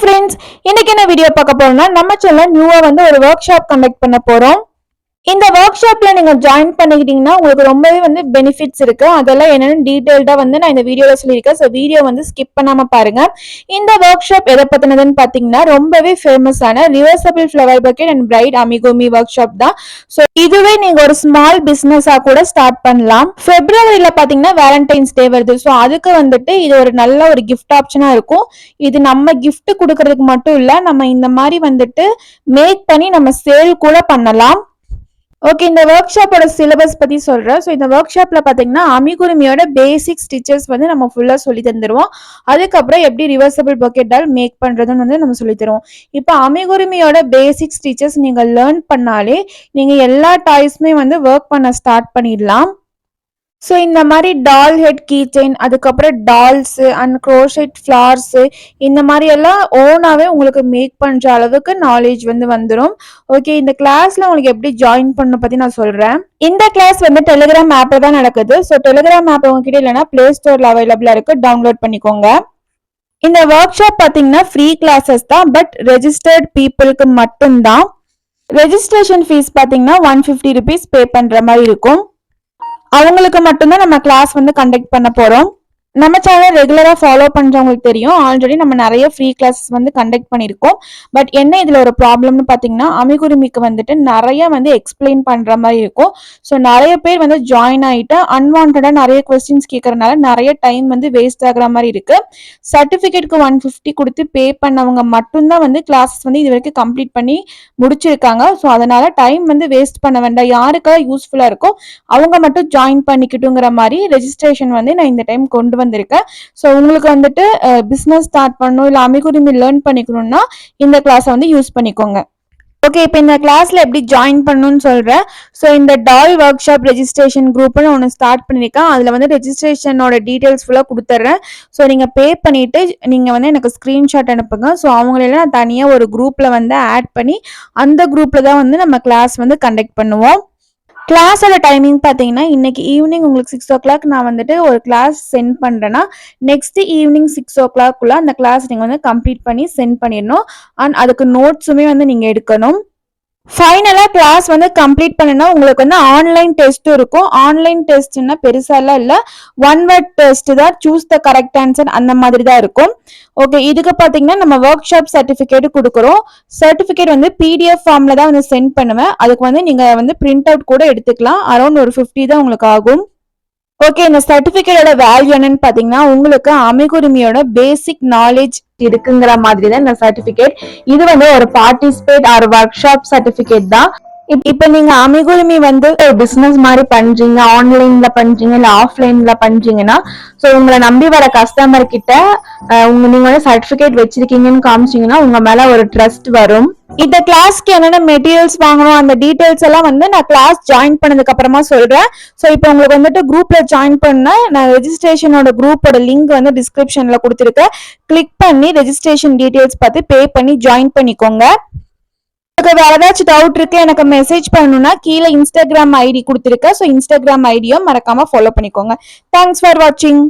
Friends, இன்னைக்கு என்ன video பார்க்க போறோம்னா நம்ம சேனல்ல நியூவா ஒரு ஒர்க் ஷாப் கண்டக்ட் பண்ண போறோம். இந்த ஒர்க் ஷாப்ல நீங்க ஜாயின் பண்ணிக்கிட்டீங்கன்னா உங்களுக்கு ரொம்பவே பெனிஃபிட்ஸ் இருக்கு. அதெல்லாம் என்னன்னு டீடைல்டா நான் இந்த வீடியோல சொல்லியிருக்கேன். ஸோ வீடியோ ஸ்கிப் பண்ணாம பாருங்க. இந்த ஒர்க் ஷாப் எதை பத்தினதுன்னு பாத்தீங்கன்னா ரொம்பவே ஃபேமஸான ரிவர்சபிள் ஃப்ளவர் பக்கெட் அண்ட் பிரைட் அமிகோமி ஒர்க் ஷாப் தான். ஸோ இதுவே நீங்க ஒரு ஸ்மால் பிசினஸா கூட ஸ்டார்ட் பண்ணலாம். பிப்ரவரியில பாத்தீங்கன்னா வேலண்டைன்ஸ் டே வருது. ஸோ அதுக்கு இது ஒரு நல்ல ஒரு கிஃப்ட் ஆப்ஷனா இருக்கும். இது நம்ம கிஃப்ட் கொடுக்கறதுக்கு மட்டும் இல்ல, நம்ம இந்த மாதிரி மேக் பண்ணி நம்ம சேல் கூட பண்ணலாம். ஓகே, இந்த ஒர்க் ஷாப்போட சிலபஸ் பத்தி சொல்றேன். ஸோ இந்த ஒர்க் ஷாப்ல பாத்தீங்கன்னா அமிகுருமியோட பேசிக் ஸ்டிச்சஸ் நம்ம ஃபுல்லா சொல்லி தந்துருவோம். அதுக்கப்புறம் எப்படி ரிவர்சபிள் பக்கெட்டால் மேக் பண்றதுன்னு நம்ம சொல்லி தருவோம். இப்போ அமிகுருமியோட பேசிக் ஸ்டிச்சஸ் நீங்க லேர்ன் பண்ணாலே நீங்க எல்லா டாய்ஸுமே ஒர்க் பண்ண ஸ்டார்ட் பண்ணிடலாம். ஸோ இந்த மாதிரி டால் ஹெட் கீ செயின், அதுக்கப்புறம் டால்ஸ் அண்ட் க்ரோஷெட் ஃப்ளார்ஸ், இந்த மாதிரி எல்லாம் ஓனாவே உங்களுக்கு மேக் பண்ற அளவுக்கு நாலேஜ் வந்துடும். ஓகே, இந்த கிளாஸ்ல உங்களுக்கு எப்படி ஜாயின் பண்ண பத்தி நான் சொல்றேன். இந்த கிளாஸ் டெலிகிராம் ஆப்ல தான் நடக்குது. ஸோ டெலிகிராம் ஆப் உங்ககிட்ட இல்லைன்னா பிளே ஸ்டோர்ல அவைலபிளா இருக்கு, டவுன்லோட் பண்ணிக்கோங்க. இந்த ஒர்க் ஷாப் பாத்தீங்கன்னா ஃப்ரீ கிளாஸஸ் தான், பட் ரெஜிஸ்டர்ட் பீப்புளுக்கு மட்டும்தான். ரெஜிஸ்ட்ரேஷன் ஃபீஸ் பாத்தீங்கன்னா 150 rupees பே பண்ற மாதிரி இருக்கும். அவங்களுக்கு மட்டும்தான் நம்ம கிளாஸ் கண்டக்ட் பண்ண போறோம். நம்ம சேனல் ரெகுலரா ஃபாலோ பண்றவங்களுக்கு தெரியும், ஆல்ரெடி நம்ம நிறைய ஃப்ரீ கிளாஸஸ் கண்டக்ட் பண்ணிருக்கோம். பட் என்ன இதுல ஒரு ப்ராப்ளம்னு பாத்தீங்கன்னா அமிகுருமிக்கு நிறைய எக்ஸ்பிளைன் பண்ற மாதிரி இருக்கும். ஸோ நிறைய பேர் ஜாயின் ஆயிட்டு அன்வான்டா நிறைய கொஸ்டின்ஸ் கேட்கறதுனால நிறைய டைம் வேஸ்ட் ஆகுற மாதிரி இருக்கு. சர்டிபிகேட்க்கு 150 கொடுத்து பே பண்ணவங்க மட்டும்தான் கிளாஸஸ் இது வரைக்கும் கம்ப்ளீட் பண்ணி முடிச்சிருக்காங்க. ஸோ அதனால டைம் வேஸ்ட் பண்ண வேண்டாம், யாருக்காவது யூஸ்ஃபுல்லா இருக்கோ அவங்க மட்டும் ஜாயின் பண்ணிக்கிட்டுங்கிற மாதிரி ரெஜிஸ்ட்ரேஷன் நான் இந்த டைம் கொண்டு வந்திருக்கேன். ஸோ உங்களுக்கு பிசினஸ் ஸ்டார்ட் பண்ணணும் இல்லை அமிகுருமி லேர்ன் பண்ணிக்கணும்னா இந்த கிளாஸை யூஸ் பண்ணிக்கோங்க. ஓகே, இப்போ இந்த கிளாஸ்ல எப்படி ஜாயின் பண்ணணும்னு சொல்றேன். ஸோ இந்த டால் ஒர்க் ஷாப் ரெஜிஸ்ட்ரேஷன் குரூப்னு ஒன்று ஸ்டார்ட் பண்ணிருக்கேன். அதுல ரெஜிஸ்ட்ரேஷனோட டீடைல்ஸ் ஃபுல்லா கொடுத்துட்றேன். ஸோ நீங்க பே பண்ணிட்டு நீங்க எனக்கு ஸ்கிரீன்ஷாட் அனுப்புங்க. ஸோ அவங்களெல்லாம் நான் தனியா ஒரு குரூப்ல ஆட் பண்ணி அந்த குரூப்ல தான் நம்ம கிளாஸ் கண்டக்ட் பண்ணுவோம். கிளாஸோட டைமிங் பார்த்தீங்கன்னா இன்னைக்கு ஈவினிங் உங்களுக்கு 6 o'clock நான் ஒரு கிளாஸ் சென்ட் பண்ணுறேன்னா நெக்ஸ்ட் ஈவினிங் 6 o'clock அந்த கிளாஸ் நீங்கள் கம்ப்ளீட் பண்ணி சென்ட் பண்ணிடணும். அண்ட் அதுக்கு நோட்ஸுமே நீங்கள் எடுக்கணும். ஃபைனலா கிளாஸ் கம்ப்ளீட் பண்ணனா உங்களுக்கு ஆன்லைன் டெஸ்ட் இருக்கும். ஆன்லைன் டெஸ்ட்னா பெருசாலாம் இல்ல, 1 word டெஸ்ட் தான், சூஸ் த கரெக்ட் ஆன்சர் அந்த மாதிரி தான் இருக்கும். ஓகே, இதுக்கு பாத்தீங்கன்னா நம்ம ஒர்க் ஷாப் சர்டிபிகேட் கொடுக்குறோம். சர்டிபிகேட் PDF ஃபார்ம்ல தான் சென்ட் பண்ணுவேன். அதுக்கு நீங்க பிரிண்ட் அவுட் கூட எடுத்துக்கலாம். அரௌண்ட் ஒரு 50 தான் உங்களுக்கு ஆகும். ஓகே, இந்த சர்டிபிகேட்டோட வேல்யூ என்னன்னு பாத்தீங்கன்னா உங்களுக்கு அமிகுருமியோட பேசிக் நாலேஜ் இருக்குங்கிற மாதிரி தான் இந்த சர்டிபிகேட். இது ஒரு participate or workshop certificate தான். இப்ப நீங்க அமிகுருமி ஒரு பிசினஸ் மாதிரி பண்றீங்க, ஆன்லைன்ல பண்றீங்க இல்ல ஆஃப்லைன்ல பண்றீங்கன்னா சோ உங்களை நம்பி வர கஸ்டமர் கிட்ட நீங்க சர்டிபிகேட் வச்சிருக்கீங்கன்னு காமிச்சீங்கன்னா உங்க மேல ஒரு ட்ரஸ்ட் வரும். இந்த கிளாஸ்க்கு என்னென்ன மெட்டீரியல்ஸ் வாங்கணும் அந்த டீடைல்ஸ் எல்லாம் நான் கிளாஸ் ஜாயின் பண்ணதுக்கு அப்புறமா சொல்றேன். சோ இப்போ உங்களுக்கு குரூப்ல ஜாயின் பண்ண நான் ரெஜிஸ்ட்ரேஷனோட குரூப்போட லிங்க் டிஸ்கிரிப்ஷன்ல கொடுத்துருக்கேன். கிளிக் பண்ணி ரெஜிஸ்ட்ரேஷன் டீடைல்ஸ் பார்த்து பே பண்ணி ஜாயின் பண்ணிக்கோங்க. வேற ஏதாச்சும் டவுட் இருக்கு எனக்கு மெசேஜ் பண்ணணும்னா கீழே இன்ஸ்டாகிராம் ஐடி கொடுத்துருக்கேன். ஸோ இன்ஸ்டாகிராம் ஐடியும் மறக்காம ஃபாலோ பண்ணிக்கோங்க. தேங்க்ஸ் ஃபார் வாட்சிங்.